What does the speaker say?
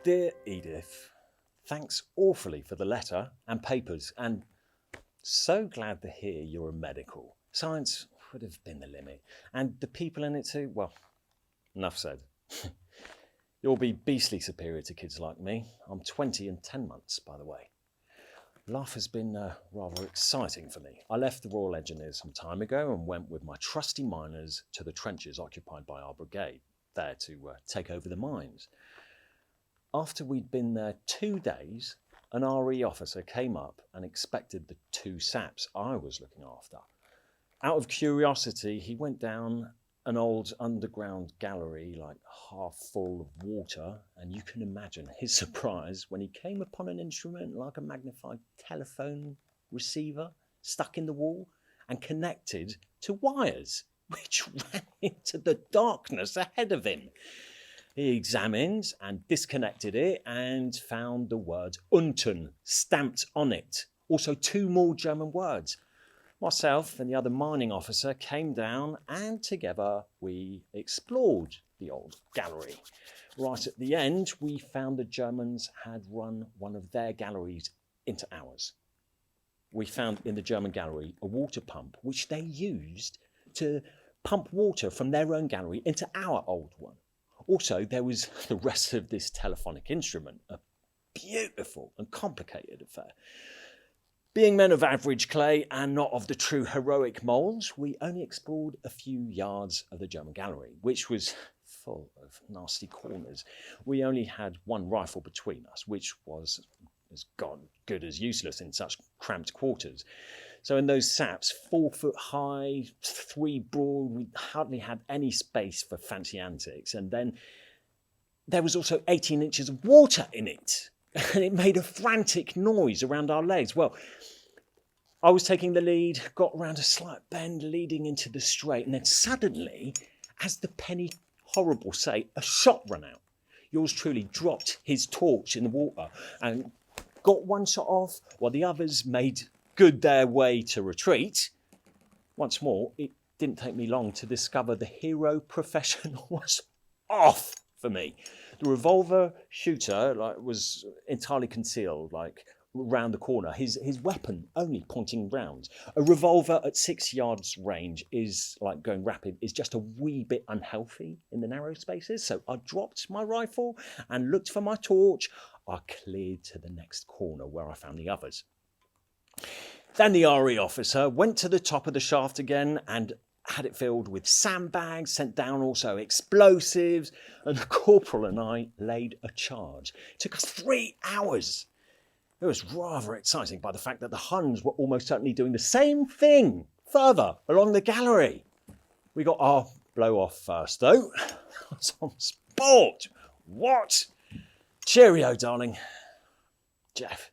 Dear Edith, thanks awfully for the letter and papers, and so glad to hear you're a medical. Science would have been the limit, and the people in it too, well, enough said. You'll be beastly superior to kids like me. I'm 20 and 10 months, by the way. Life has been rather exciting for me. I left the Royal Engineers some time ago and went with my trusty miners to the trenches occupied by our brigade, there to take over the mines. After we'd been there 2 days, an RE officer came up and inspected the 2 saps I was looking after. Out of curiosity, he went down an old underground gallery, like half full of water, and you can imagine his surprise when he came upon an instrument like a magnified telephone receiver stuck in the wall and connected to wires, which ran into the darkness ahead of him. He examined and disconnected it and found the word unten stamped on it. Also 2 more German words. Myself and the other mining officer came down and together we explored the old gallery. Right at the end, we found the Germans had run one of their galleries into ours. We found in the German gallery a water pump which they used to pump water from their own gallery into our old one. Also, there was the rest of this telephonic instrument, a beautiful and complicated affair. Being men of average clay and not of the true heroic moulds, we only explored a few yards of the German gallery, which was full of nasty corners. We only had 1 rifle between us, which was as good as useless in such cramped quarters. So in those saps, 4 foot high, 3 broad, we hardly had any space for fancy antics. And then there was also 18 inches of water in it. And it made a frantic noise around our legs. Well, I was taking the lead, got around a slight bend leading into the straight, and then suddenly, as the penny horrible say, a shot ran out. Yours truly dropped his torch in the water and got 1 shot off, while the others made good their way to retreat. Once more, it didn't take me long to discover the hero profession was off for me. The revolver shooter was entirely concealed, round the corner, his weapon only pointing round. A revolver at 6 yards range is, like going rapid, is just a wee bit unhealthy in the narrow spaces. So I dropped my rifle and looked for my torch. I cleared to the next corner where I found the others. Then the RE officer went to the top of the shaft again and had it filled with sandbags, sent down also explosives, and the corporal and I laid a charge. It took us 3 hours. It was rather exciting by the fact that the Huns were almost certainly doing the same thing further along the gallery. We got our blow off first though. Some sport. What? Cheerio, darling. Geoff.